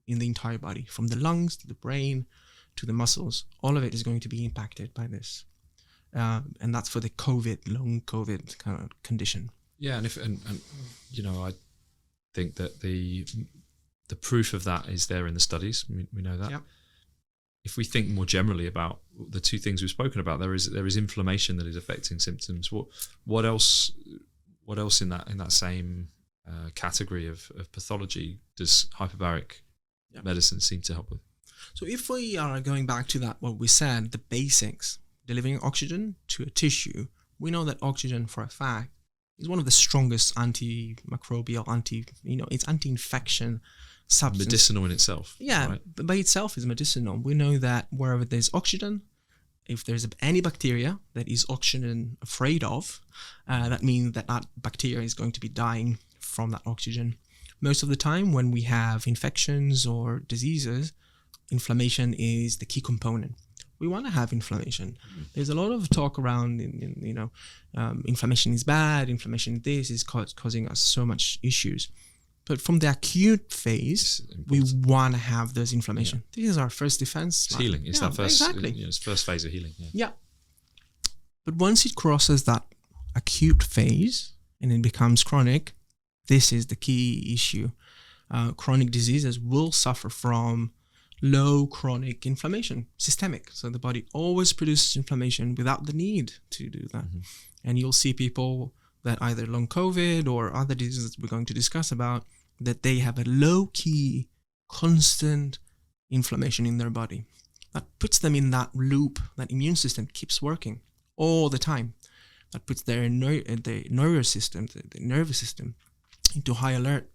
in the entire body, from the lungs to the brain to the muscles. All of it is going to be impacted by this, and that's for the long COVID kind of condition. Yeah, and I think that the proof of that is there in the studies. We know that. Yep. If we think more generally about the two things we've spoken about, there is inflammation that is affecting symptoms. What else in that same category of pathology does hyperbaric medicine seem to help with? So if we are going back to that, what we said, the basics, delivering oxygen to a tissue, we know that oxygen, for a fact, is one of the strongest antimicrobial, it's anti-infection substance. Medicinal in itself. Yeah, right? By itself is medicinal. We know that wherever there's oxygen, if there's any bacteria that is oxygen afraid of, that means that bacteria is going to be dying from that oxygen. Most of the time when we have infections or diseases, inflammation is the key component. We want to have inflammation. There's a lot of talk around, inflammation is bad, inflammation this is causing us so much issues. But from the acute phase, we want to have those inflammation. Yeah. This is our first defense. It's healing. It's that first, it's first phase of healing. Yeah. But once it crosses that acute phase and it becomes chronic, this is the key issue. Chronic diseases will suffer from low chronic inflammation, systemic. So the body always produces inflammation without the need to do that. Mm-hmm. And you'll see people that either long COVID or other diseases that we're going to discuss about, that they have a low key, constant inflammation in their body. That puts them in that loop. That immune system keeps working all the time. That puts their nervous system into high alert,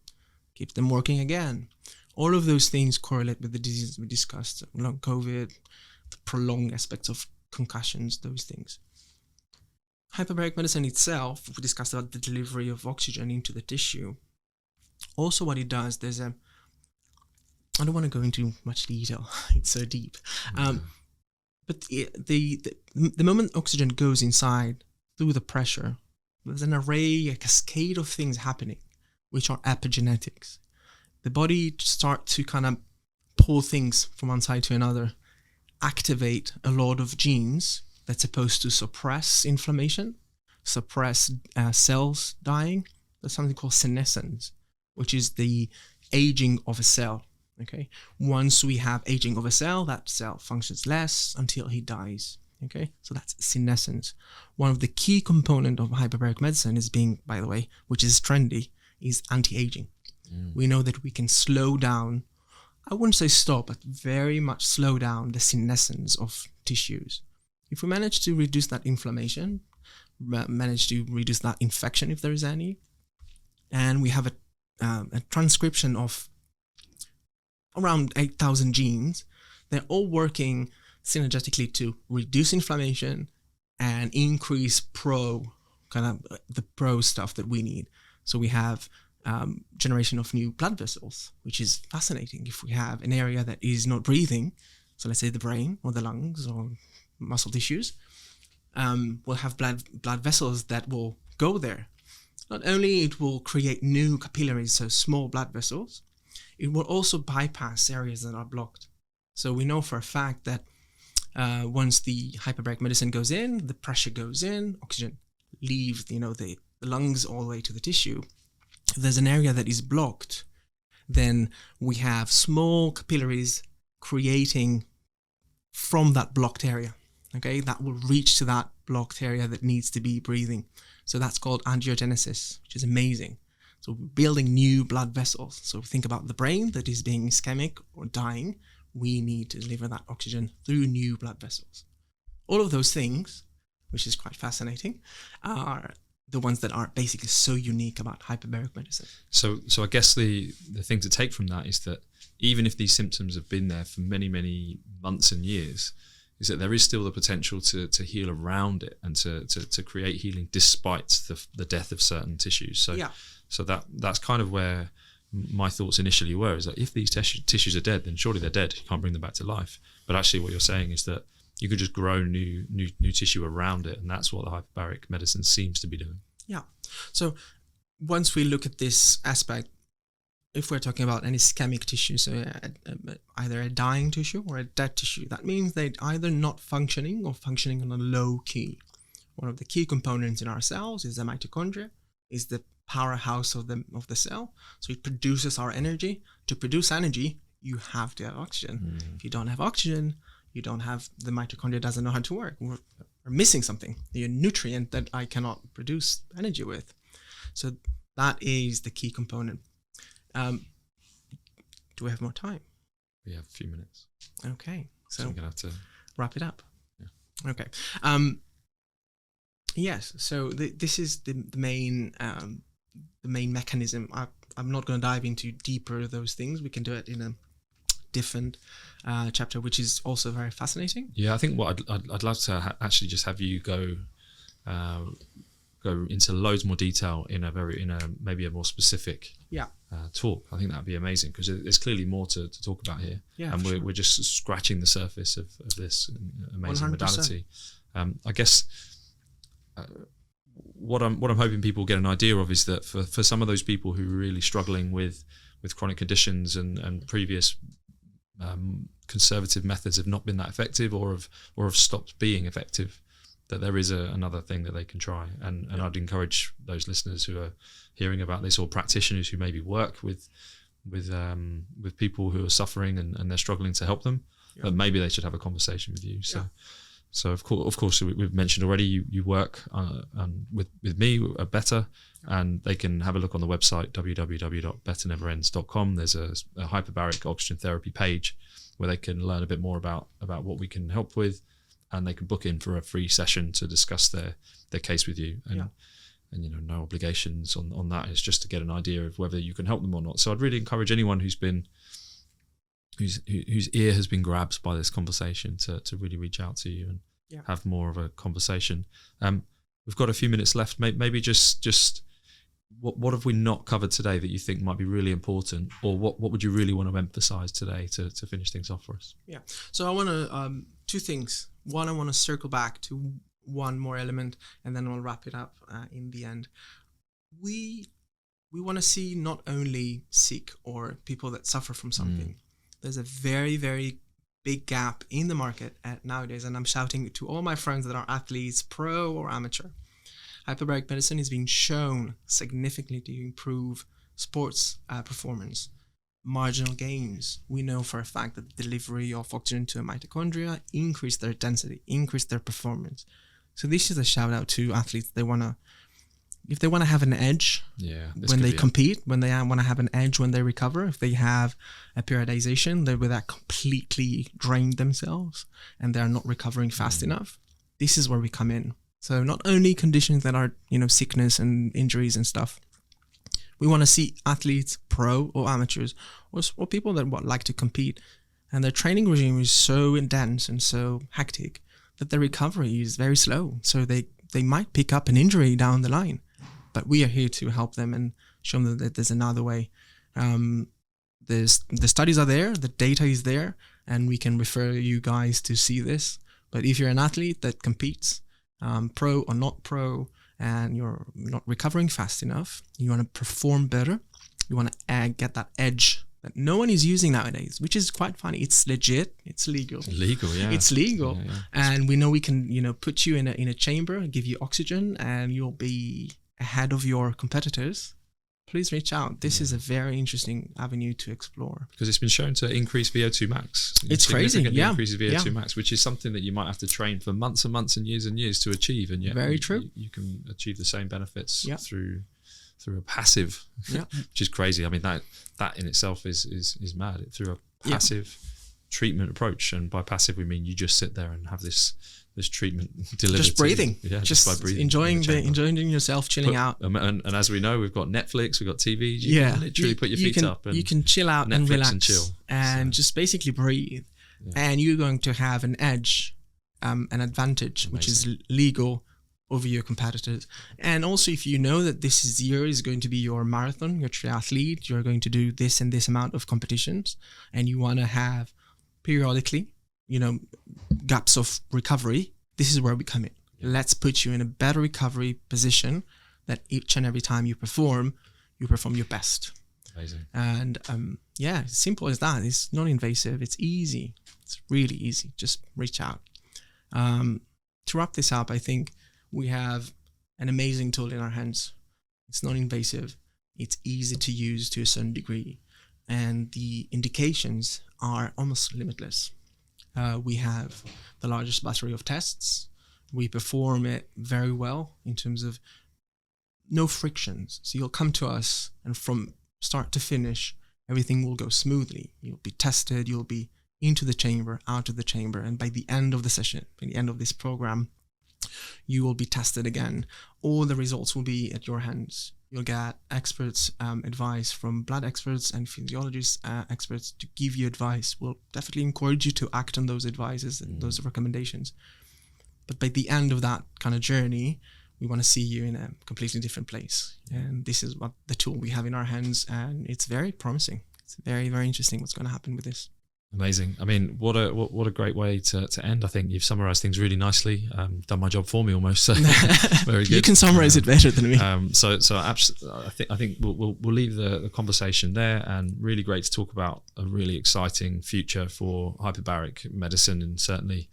keeps them working again. All of those things correlate with the diseases we discussed, long COVID, the prolonged aspects of concussions, those things. Hyperbaric medicine itself, we discussed about the delivery of oxygen into the tissue. Also what it does, I don't want to go into much detail, it's so deep. But the moment oxygen goes inside through the pressure, there's an array, a cascade of things happening. which are epigenetics. The body starts to kind of pull things from one side to another, activate a lot of genes that's supposed to suppress inflammation, suppress cells dying. There's something called senescence, which is the aging of a cell. Okay. Once we have aging of a cell, that cell functions less until he dies. Okay. So that's senescence. One of the key components of hyperbaric medicine is being, by the way, which is trendy, is anti-aging. We know that we can slow down, I wouldn't say stop, but very much slow down the senescence of tissues. If we manage to reduce that inflammation, manage to reduce that infection if there is any, and we have a transcription of around 8,000 genes, they're all working synergetically to reduce inflammation and increase the pro stuff that we need. So we have generation of new blood vessels, which is fascinating. If we have an area that is not breathing, so let's say the brain or the lungs or muscle tissues, we'll have blood vessels that will go there. Not only it will create new capillaries, so small blood vessels, it will also bypass areas that are blocked. So we know for a fact that once the hyperbaric medicine goes in, the pressure goes in, oxygen leaves the lungs all the way to the tissue. If there's an area that is blocked, then we have small capillaries creating from that blocked area. Okay, that will reach to that blocked area that needs to be breathing. So that's called angiogenesis, which is amazing. So we're building new blood vessels. So think about the brain that is being ischemic or dying. We need to deliver that oxygen through new blood vessels. All of those things, which is quite fascinating, are the ones that are basically so unique about hyperbaric medicine. So I guess the thing to take from that is that even if these symptoms have been there for many, many months and years, is that there is still the potential to heal around it and to create healing despite the death of certain tissues. So that's kind of where my thoughts initially were, is that if these tissues are dead, then surely they're dead. You can't bring them back to life. But actually what you're saying is that you could just grow new tissue around it, and that's what the hyperbaric medicine seems to be doing. Yeah. So once we look at this aspect, if we're talking about an ischemic tissue, so either a dying tissue or a dead tissue, that means they're either not functioning or functioning on a low key. One of the key components in our cells is the mitochondria, is the powerhouse of the cell. So it produces our energy. To produce energy, you have to have oxygen. If you don't have oxygen, the mitochondria doesn't know how to work. We're missing something, a nutrient that I cannot produce energy with. So that is the key component. Do we have more time? We have a few minutes. Okay. So I'm going to have to wrap it up. Yeah. Okay. Yes. So this is the main mechanism. I'm not going to dive into deeper those things. We can do it in a different chapter, which is also very fascinating. Yeah, I think what I'd love to actually just have you go into loads more detail in a maybe a more specific talk. I think that'd be amazing, because there's clearly more to talk about here. Yeah, and we're just scratching the surface of this amazing 100%. Modality. I guess what I'm hoping people get an idea of is that for some of those people who are really struggling with chronic conditions and previous conservative methods have not been that effective or have stopped being effective, that there is another thing that they can try. And I'd encourage those listeners who are hearing about this, or practitioners who maybe work with people who are suffering and they're struggling to help them, that maybe they should have a conversation with you. So of course we've mentioned already you work with me at Better, and they can have a look on the website www.betterneverends.com. There's a hyperbaric oxygen therapy page where they can learn a bit more about what we can help with, and they can book in for a free session to discuss their case with you. And no obligations on that. It's just to get an idea of whether you can help them or not. So I'd really encourage anyone whose ear has been grabbed by this conversation to really reach out to you and have more of a conversation. We've got a few minutes left. Maybe just what have we not covered today that you think might be really important, or what would you really want to emphasize today to finish things off for us? Yeah. So I want to two things. One, I want to circle back to one more element, and then we'll wrap it up in the end. We we want to see not only sick or people that suffer from something. There's a very, very big gap in the market nowadays, and I'm shouting to all my friends that are athletes, pro or amateur. Hyperbaric medicine is being shown significantly to improve sports performance, marginal gains. We know for a fact that the delivery of oxygen to a mitochondria increase their density, increase their performance. So this is a shout out to athletes. If they want to have an edge when they compete, when they want to have an edge when they recover, if they have a periodization where they completely drained themselves and they're not recovering fast enough, this is where we come in. So not only conditions that are, sickness and injuries and stuff, we want to see athletes, pro or amateurs, or people that like to compete, and their training regime is so intense and so hectic that their recovery is very slow. So they might pick up an injury down the line. But we are here to help them and show them that there's another way. The studies are there, the data is there, and we can refer you guys to see this. But if you're an athlete that competes, pro or not pro, and you're not recovering fast enough, you want to perform better, you want to get that edge that no one is using nowadays, which is quite funny. It's legit, it's legal. It's legal. Yeah. And we know we can, put you in a chamber, give you oxygen, and you'll be ahead of your competitors. Please reach out. This is a very interesting avenue to explore. Because it's been shown to increase VO2 max. It's crazy, yeah. Increases VO2 max, which is something that you might have to train for months and months and years to achieve. And yet very true. You can achieve the same benefits through a passive, which is crazy. I mean, that in itself is mad. Through a passive treatment approach. And by passive, we mean you just sit there and have this treatment delivered. Just breathing. Just by breathing. Enjoying yourself, chilling out. And as we know, we've got Netflix, we've got TVs. You can literally put your feet up. And you can chill out Netflix and relax and chill. And just basically breathe. Yeah. And you're going to have an edge, an advantage, which is legal over your competitors. And also, if you know that this year is going to be your marathon, your triathlete, you're going to do this and this amount of competitions, and you want to have periodically, gaps of recovery, this is where we come in. Let's put you in a better recovery position that each and every time you perform your best. Amazing. And simple as that. It's non-invasive. It's easy. It's really easy. Just reach out. To wrap this up, I think we have an amazing tool in our hands. It's non-invasive. It's easy to use to a certain degree. And the indications are almost limitless. We have the largest battery of tests. We perform it very well in terms of no frictions. So you'll come to us and from start to finish, everything will go smoothly. You'll be tested, you'll be into the chamber, out of the chamber. And by the end of the session, by the end of this program, you will be tested again. All the results will be at your hands. You'll get experts' advice from blood experts and physiologist experts to give you advice. We'll definitely encourage you to act on those advices and those recommendations. But by the end of that kind of journey, we want to see you in a completely different place. And this is what the tool we have in our hands, and it's very promising. It's very, very interesting what's going to happen with this. Amazing. I mean, what a great way to end. I think you've summarized things really nicely. Done my job for me almost. So very good. You can summarize it better than me. So I think we'll leave the conversation there, and really great to talk about a really exciting future for hyperbaric medicine, and certainly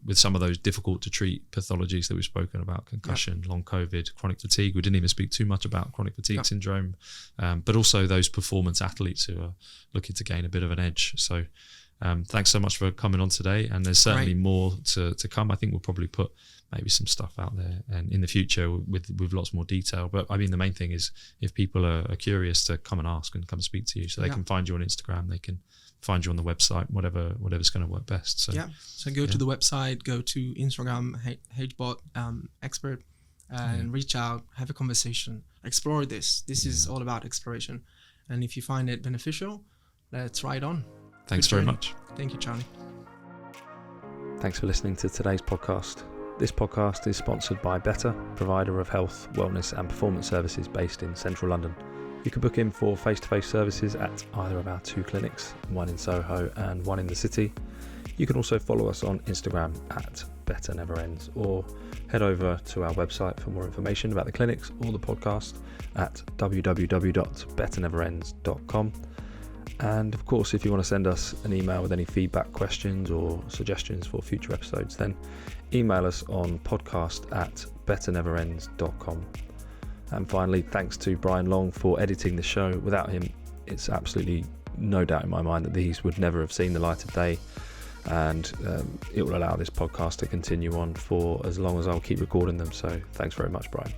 with some of those difficult to treat pathologies that we've spoken about, concussion, long COVID, chronic fatigue. We didn't even speak too much about chronic fatigue syndrome, but also those performance athletes who are looking to gain a bit of an edge. So thanks so much for coming on today. And there's certainly more to come. I think we'll probably put maybe some stuff out there and in the future with lots more detail. But I mean, the main thing is if people are curious, to come and ask and come speak to you, so they can find you on Instagram, they can find you on the website, whatever's going to work best. So go to the website, go to Instagram, HBOT expert, and reach out, have a conversation, explore this. This is all about exploration. And if you find it beneficial, let's ride on. Thanks very much. Thank you, Charlie. Thanks for listening to today's podcast. This podcast is sponsored by Better, provider of health, wellness and performance services based in central London. You can book in for face-to-face services at either of our 2 clinics, one in Soho and one in the city. You can also follow us on Instagram at Better Never Ends, or head over to our website for more information about the clinics or the podcast at www.betterneverends.com. And of course, if you want to send us an email with any feedback, questions or suggestions for future episodes, then email us on podcast@betterneverends.com. And finally, thanks to Brian Long for editing the show. Without him, it's absolutely no doubt in my mind that these would never have seen the light of day, and it will allow this podcast to continue on for as long as I'll keep recording them. So thanks very much, Brian.